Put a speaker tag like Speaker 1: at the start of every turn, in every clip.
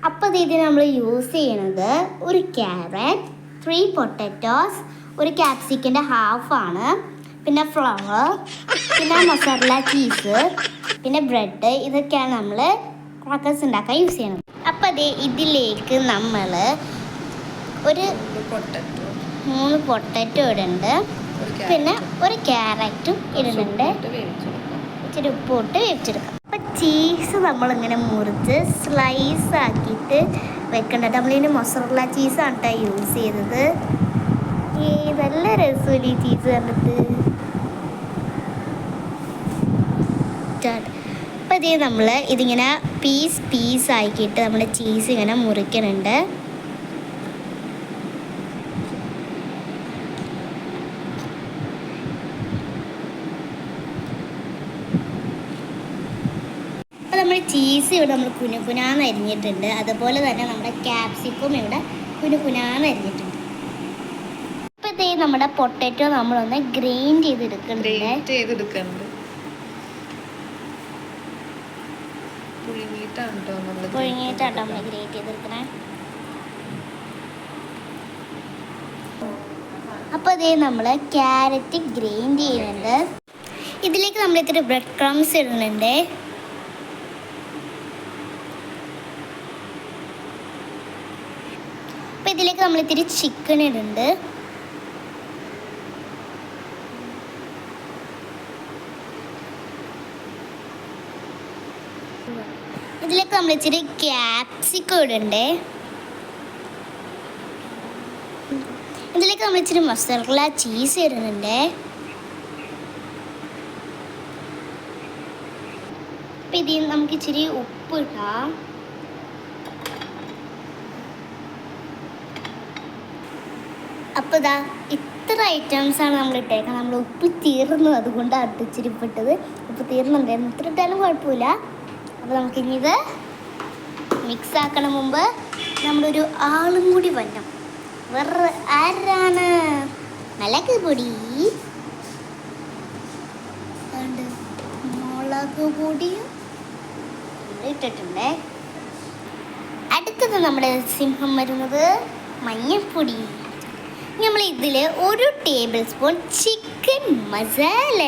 Speaker 1: അപ്പോൾ ഇതിന് നമ്മൾ യൂസ് ചെയ്യണത് ഒരു ക്യാരറ്റ്, 3 പൊട്ടറ്റോസ്, ഒരു ക്യാപ്സിക്കിൻ്റെ ഹാഫാണ്, പിന്നെ ഫ്ലവർ, പിന്നെ മൊസറല്ല ചീസ്, പിന്നെ ബ്രെഡ്. ഇതൊക്കെയാണ് നമ്മൾ ക്രാക്കേഴ്സ് ഉണ്ടാക്കാൻ യൂസ് ചെയ്യണത്. അപ്പോൾ ഇതിലേക്ക് നമ്മൾ ഒരു 3 പൊട്ടറ്റോ ഇടുന്നുണ്ട്, പിന്നെ ഒരു ക്യാരറ്റും ഇടുന്നുണ്ട്, ഇച്ചിരി ഉപ്പിട്ട് വേവിച്ചെടുക്കാം. അപ്പം ചീസ് നമ്മളിങ്ങനെ മുറിച്ച് സ്ലൈസ് ആക്കിയിട്ട് വെക്കേണ്ടത്. നമ്മളിതിന് മൊസറല്ല ചീസാണ് കേട്ടോ യൂസ് ചെയ്തത്. നല്ല രസമില്ല ഈ ചീസ് കണ്ടിട്ട്. അപ്പം നമ്മൾ ഇതിങ്ങനെ പീസ് ആക്കിയിട്ട് നമ്മൾ ചീസ് ഇങ്ങനെ മുറിക്കുന്നുണ്ട്. അപ്പോൾ നമ്മൾ ചീസ് ഇവിടെ നമ്മൾ കുനുകുനാന്ന് അരിഞ്ഞിട്ടുണ്ട്. അതുപോലെ തന്നെ നമ്മുടെ ക്യാപ്സിക്കും ഇവിടെ കുനുകുനാന്ന് അരിഞ്ഞിട്ടുണ്ട്. അപ്പോൾ നമ്മുടെ പൊട്ടാറ്റോ നമ്മളൊന്ന് ഗ്രൈൻഡ് ചെയ്തെടുക്കുന്നുണ്ട്. പുഴുങ്ങിയിട്ടാണ് നമ്മൾ ഗ്രേറ്റ് ചെയ്തെടുക്കണേ. അപ്പോൾ നമ്മൾ ക്യാരറ്റ് ഗ്രൈൻഡ് ചെയ്യുന്നുണ്ട്. ഇതിലേക്ക് നമ്മൾ ഇത്തിരി ബ്രെഡ് ക്രംസ് ഇടുന്നുണ്ട്. അപ്പോൾ ഇതിലേക്ക് നമ്മൾ ഇത്തിരി ചിക്കൻ ഇടുന്നുണ്ട്. ഇതിലേക്ക് നമ്മൾ ഇച്ചിരി ക്യാപ്സിക്കം ഇടണ്ടേ. ഇതിലേക്ക് നമ്മൾ ഇച്ചിരി മൊസറല്ല ചീസ് ഇടുന്നുണ്ട്. അപ്പം ഇതിൽ നമുക്ക് ഇച്ചിരി ഉപ്പ് ഇടാം. അപ്പോൾ ഇത്ര ഐറ്റംസാണ് നമ്മൾ ഇട്ടേക്കുന്നത്. നമ്മൾ ഉപ്പ് തീർന്നു, അതുകൊണ്ടാണ് ഇച്ചിരി ഇട്ടത്. ഉപ്പ് തീർന്നുണ്ടായിരുന്നു, ഇത്ര ഇട്ടാലും കുഴപ്പമില്ല. അപ്പോൾ നമുക്കിനി ഇത് മിക്സ് ആക്കണ മുമ്പ് നമ്മളൊരു ആളും കൂടി വരണം. വേറെ ആരാണ്? മുളക് പൊടി, മുളക് പൊടിയും ഇട്ടിട്ടുണ്ട്. അടുത്തത് നമ്മുടെ സിംഹം വരുന്നത് മഞ്ഞൾപ്പൊടി. നമ്മൾ ഇതിൽ 1 ടേബിൾ സ്പൂൺ ചിക്കൻ മസാല,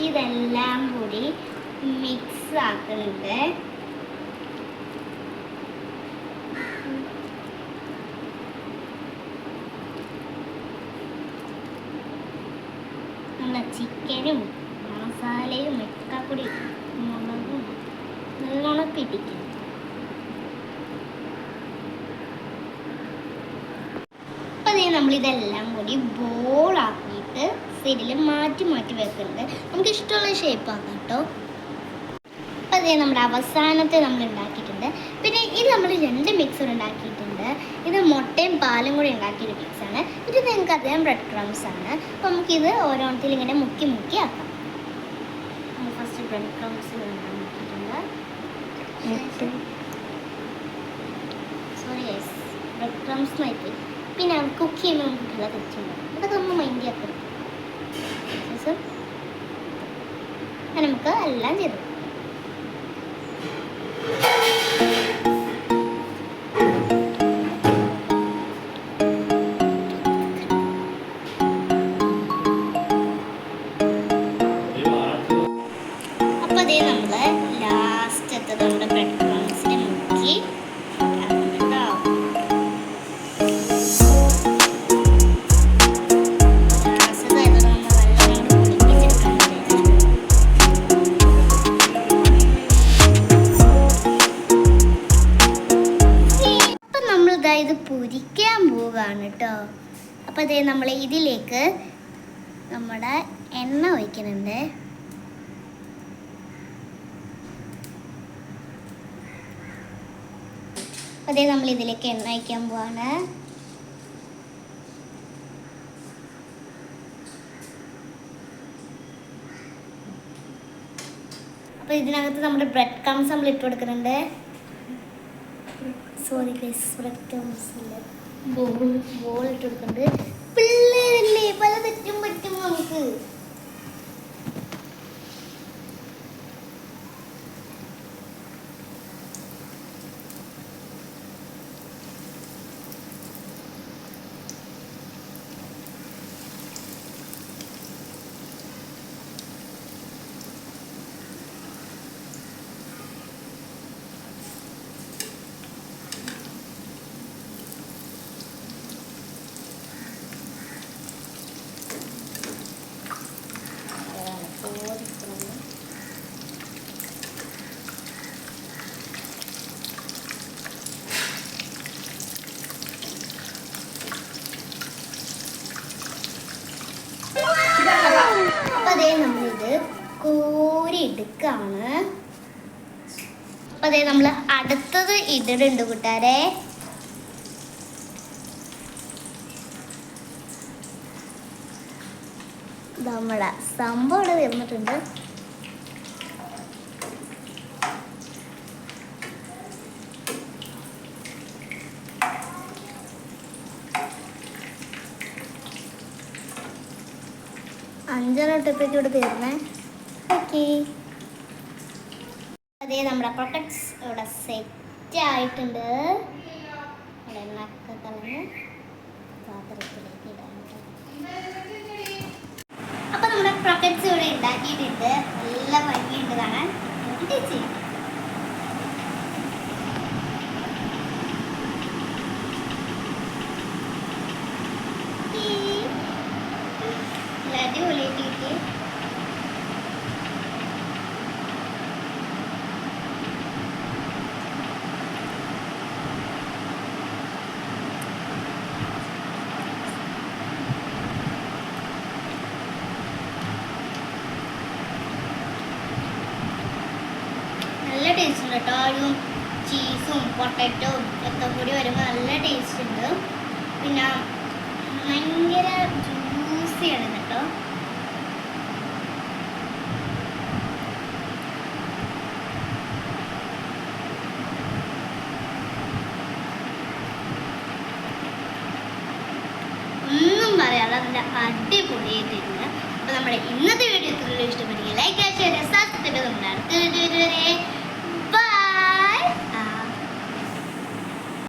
Speaker 1: ഇതെല്ലാം കൂടി മിക്സ് ആക്കുന്നുണ്ട്. നമ്മുടെ ചിക്കനും മസാലയും ഒക്കെ കൂടി മുളകും നല്ലോണം പിടിക്കും. നമ്മളിതെല്ലാം കൂടി ബോളാക്കിയിട്ട് സൈഡിൽ മാറ്റി വെക്കുന്നുണ്ട്. നമുക്ക് ഇഷ്ടമുള്ള ഷേപ്പ് ആക്കാം കേട്ടോ. അപ്പോൾ നമ്മുടെ അവസാനത്തെ നമ്മൾ ഉണ്ടാക്കിയിട്ടുണ്ട്. പിന്നെ ഇത് നമ്മൾ 2 മിക്സ് ഉണ്ടാക്കിയിട്ടുണ്ട്. ഇത് മുട്ടയും പാലും കൂടി ഉണ്ടാക്കിയൊരു മിക്സാണ്. ഇത് നിങ്ങൾക്ക് അദ്ദേഹം ബ്രെഡ് ക്രംസ് ആണ്. അപ്പോൾ നമുക്കിത് ഓരോരുത്തരും ഇങ്ങനെ മുക്കി ആക്കാം. നമ്മൾ ഫസ്റ്റ് ബ്രെഡ് ക്രംസ് ഉണ്ടാക്കിയിട്ടുണ്ട്. സോറി ഗൈസ്, ബ്രെഡ് ക്രംസ് ആയിപ്പോയി. പിന്നെ കുക്ക് ചെയ്യുമ്പോൾ നമുക്ക് നല്ല തെറ്റുണ്ടാകും. അതൊക്കെ നമ്മൾ മൈൻഡ് ആക്കണം. നമുക്ക് എല്ലാം ചെയ്തു. അപ്പോൾ നമ്മൾ ലാസ്റ്റത്തെ നമ്മുടെ ബ്രെഡ് ക്രംസിനെ മുക്കി ഇത് പൊരിക്കാൻ പോവുകയാണ് കേട്ടോ. അപ്പോൾ നമ്മൾ ഇതിലേക്ക് നമ്മുടെ എണ്ണ ഒഴിക്കുന്നുണ്ട്. അപ്പോൾ നമ്മൾ ഇതിലേക്ക് എണ്ണ ഒഴിക്കാൻ പോവാണ്. അപ്പോൾ ഇതിനകത്ത് നമ്മുടെ ബ്രെഡ് ക്രംസ് നമ്മൾ ഇട്ട് കൊടുക്കുന്നുണ്ട്. Sorry guys, bread crumbs ball ഇട്ട് കൊടുക്കുന്നുണ്ട്. പിള്ളേരല്ലേ, പല തെറ്റും പറ്റും നമുക്ക്.
Speaker 2: 1
Speaker 1: അപ്പൊ അതേ നമ്മൾ അടുത്തത് ഇടുന്നുണ്ട് കൂട്ടുകാരെ. നമ്മളെ സംഭവം ഇവിടെ വരുന്നിട്ടുണ്ട്. അഞ്ചെണ്ണട്ടത്തേക്ക് ഇവിടെ തീർന്നേ. ഓക്കെ, അതേ നമ്മുടെ പ്രൊട്ടക്ട്സ് ഇവിടെ സെറ്റ് ആയിട്ടുണ്ട്. എണ്ണൊക്കെ കളഞ്ഞ് പാത്രത്തിലേക്ക് ഇടാൻ. അപ്പൊ നമ്മുടെ പ്രൊട്ടക്ട്സ് ഇവിടെ ഉണ്ടാക്കിയിട്ടുണ്ട്. നല്ല ഭംഗിയുണ്ട് കാണാൻ. ടേസ്റ്റ് ചെയ്യാം. അടിപൊളിയായിട്ട് നല്ല ടേസ്റ്റ് ഉണ്ട് കേട്ടോ. ഒരു ചീസും പൊട്ടറ്റോയും ഒക്കെ കൂടി വരുമ്പോൾ നല്ല ടേസ്റ്റ് ഉണ്ട്. പിന്നെ ഭയങ്കര ജ്യൂസിയാണ് കേട്ടോ. ഒന്നും പറയാതെ നല്ല അടിപൊളിയായിട്ടിരുന്നു.